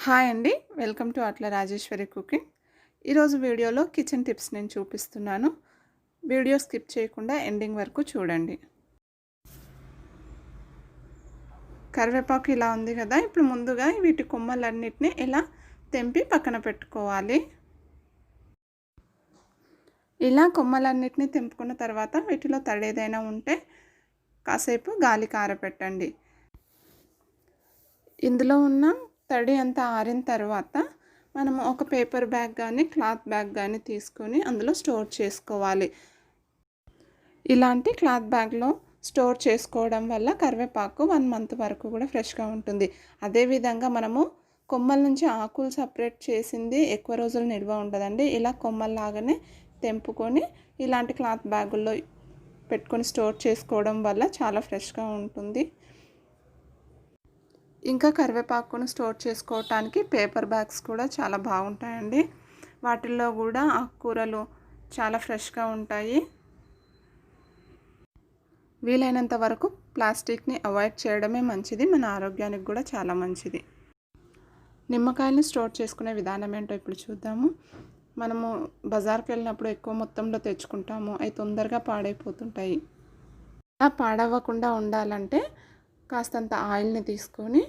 Hi అండి, welcome to అట్లా Rajeshwari cooking. ఈరోజు వీడియోలో కిచెన్ టిప్స్ నేను చూపిస్తున్నాను. వీడియో స్కిప్ చేయకుండా ఎండింగ్ వరకు చూడండి. కరివేపాకు ఇలా ఉంది కదా, ఇప్పుడు ముందుగా వీటి కొమ్మలన్నిటిని ఇలా తెంపి పక్కన పెట్టుకోవాలి. ఇలా కొమ్మలన్నిటిని తెంపుకున్న తర్వాత వీటిలో తడి ఏదైనా ఉంటే కాసేపు గాలికి ఆరబెట్టండి. ఇందులో ఉన్న తడి అంతా ఆరిన తర్వాత మనము ఒక పేపర్ బ్యాగ్ కానీ క్లాత్ బ్యాగ్ కానీ తీసుకొని అందులో స్టోర్ చేసుకోవాలి. ఇలాంటి క్లాత్ బ్యాగ్లో స్టోర్ చేసుకోవడం వల్ల కరివేపాకు 1 మంత్ వరకు కూడా ఫ్రెష్గా ఉంటుంది. అదేవిధంగా మనము కొమ్మల నుంచి ఆకులు సపరేట్ చేసింది ఎక్కువ రోజులు నిల్వ ఉండదండి. ఇలా కొమ్మల్లాగానే తెంపుకొని ఇలాంటి క్లాత్ బ్యాగుల్లో పెట్టుకొని స్టోర్ చేసుకోవడం వల్ల చాలా ఫ్రెష్గా ఉంటుంది. ఇంకా కరివేపాకును స్టోర్ చేసుకోవటానికి పేపర్ బ్యాగ్స్ కూడా చాలా బాగుంటాయండి. వాటిల్లో కూడా ఆకుకూరలు చాలా ఫ్రెష్గా ఉంటాయి. వీలైనంత వరకు ప్లాస్టిక్ని అవాయిడ్ చేయడమే మంచిది, మన ఆరోగ్యానికి కూడా చాలా మంచిది. నిమ్మకాయలను స్టోర్ చేసుకునే విధానం ఏంటో ఇప్పుడు చూద్దాము. మనము బజార్కి వెళ్ళినప్పుడు ఎక్కువ మొత్తంలో తెచ్చుకుంటాము, అవి తొందరగా పాడైపోతుంటాయి. అలా పాడవ్వకుండా ఉండాలంటే కాస్తంత ఆయిల్ని తీసుకొని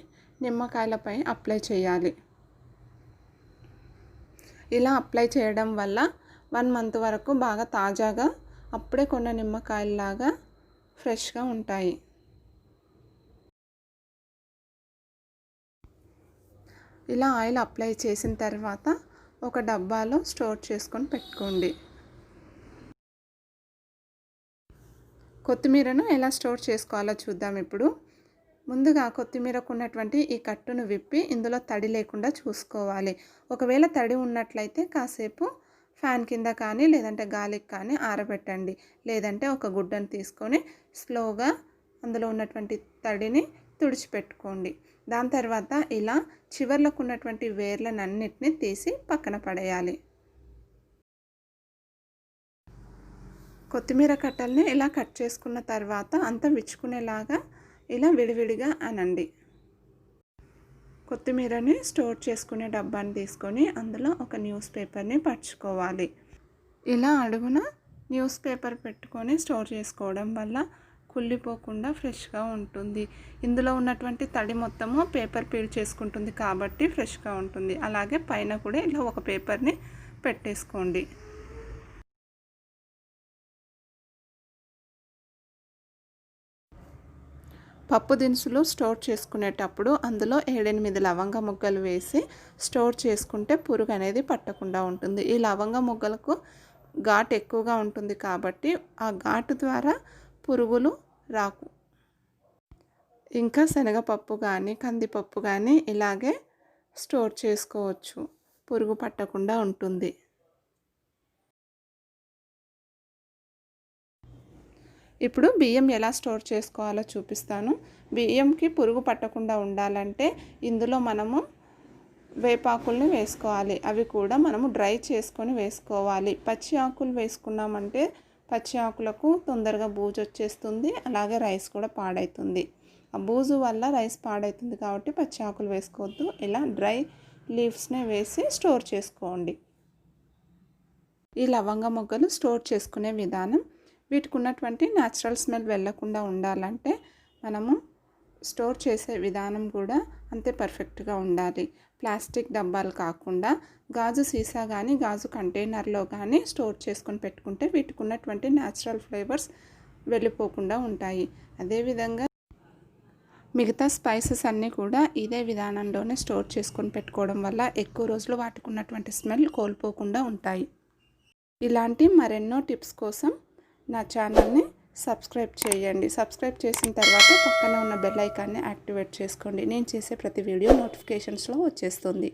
నిమ్మకాయలపై అప్లై చేయాలి. ఇలా అప్లై చేయడం వల్ల 1 మంత్ వరకు బాగా తాజాగా అప్పుడే కొన్న నిమ్మకాయలాగా ఫ్రెష్గా ఉంటాయి. ఇలా ఆయిల్ అప్లై చేసిన తర్వాత ఒక డబ్బాలో స్టోర్ చేసుకొని పెట్టుకోండి. కొత్తిమీరను ఎలా స్టోర్ చేసుకోవాలో చూద్దాం ఇప్పుడు. ముందుగా కొత్తిమీరకు ఉన్నటువంటి ఈ కట్టును విప్పి ఇందులో తడి లేకుండా చూసుకోవాలి. ఒకవేళ తడి ఉన్నట్లయితే కాసేపు ఫ్యాన్ కింద కానీ లేదంటే గాలికి కానీ ఆరబెట్టండి. లేదంటే ఒక గుడ్డను తీసుకొని స్లోగా అందులో ఉన్నటువంటి తడిని తుడిచిపెట్టుకోండి. దాని తర్వాత ఇలా చివర్లకు ఉన్నటువంటి వేర్లనన్నిటిని తీసి పక్కన పడేయాలి. కొత్తిమీర కట్టల్ని ఇలా కట్ చేసుకున్న తర్వాత అంతా విచ్చుకునేలాగా ఇలా విడివిడిగా అనండి. కొత్తిమీరని స్టోర్ చేసుకునే డబ్బాని తీసుకొని అందులో ఒక న్యూస్ పేపర్ని పరుచుకోవాలి. ఇలా అడుగున న్యూస్ పేపర్ పెట్టుకొని స్టోర్ చేసుకోవడం వల్ల కుళ్ళిపోకుండా ఫ్రెష్గా ఉంటుంది. ఇందులో ఉన్నటువంటి తడి మొత్తము పేపర్ పీల్ చేసుకుంటుంది కాబట్టి ఫ్రెష్గా ఉంటుంది. అలాగే పైన కూడా ఇలా ఒక పేపర్ని పెట్టేసుకోండి. పప్పు దినుసులు స్టోర్ చేసుకునేటప్పుడు అందులో 7-8 లవంగ ముగ్గలు వేసి స్టోర్ చేసుకుంటే పురుగు అనేది పట్టకుండా ఉంటుంది. ఈ లవంగ ముగ్గలకు ఘాటు ఎక్కువగా ఉంటుంది కాబట్టి ఆ ఘాటు ద్వారా పురుగులు రాకు. ఇంకా శనగపప్పు కానీ కందిపప్పు కానీ ఇలాగే స్టోర్ చేసుకోవచ్చు, పురుగు పట్టకుండా ఉంటుంది. ఇప్పుడు బియ్యం ఎలా స్టోర్ చేసుకోవాలో చూపిస్తాను. బియ్యంకి పురుగు పట్టకుండా ఉండాలంటే ఇందులో మనము వేపాకుల్ని వేసుకోవాలి. అవి కూడా మనము డ్రై చేసుకొని వేసుకోవాలి. పచ్చి ఆకులు వేసుకున్నామంటే పచ్చి ఆకులకు తొందరగా బూజు వచ్చేస్తుంది, అలాగే రైస్ కూడా పాడవుతుంది. ఆ బూజు వల్ల రైస్ పాడవుతుంది కాబట్టి పచ్చి ఆకులు వేసుకోవద్దు. ఇలా డ్రై లీవ్స్నే వేసి స్టోర్ చేసుకోండి. ఈ లవంగ మొగ్గలు స్టోర్ చేసుకునే విధానం, వీటికి ఉన్నటువంటి న్యాచురల్ స్మెల్ వెళ్ళకుండా ఉండాలంటే మనము స్టోర్ చేసే విధానం కూడా అంతే పర్ఫెక్ట్గా ఉండాలి. ప్లాస్టిక్ డబ్బాలు కాకుండా గాజు సీసా కానీ గాజు కంటైనర్లో కానీ స్టోర్ చేసుకొని పెట్టుకుంటే వీటికి ఉన్నటువంటి న్యాచురల్ ఫ్లేవర్స్ వెళ్ళిపోకుండా ఉంటాయి. అదేవిధంగా మిగతా స్పైసెస్ అన్నీ కూడా ఇదే విధానంలోనే స్టోర్ చేసుకొని పెట్టుకోవడం వల్ల ఎక్కువ రోజులు వాటికి ఉన్నటువంటి స్మెల్ కోల్పోకుండా ఉంటాయి. ఇలాంటి మరెన్నో టిప్స్ కోసం నా ఛానల్ని సబ్స్క్రైబ్ చేయండి. సబ్స్క్రైబ్ చేసిన తర్వాత పక్కన ఉన్న బెల్ ఐకాన్ని యాక్టివేట్ చేసుకోండి. నేను చేసే ప్రతి వీడియో నోటిఫికేషన్స్లో వచ్చేస్తుంది.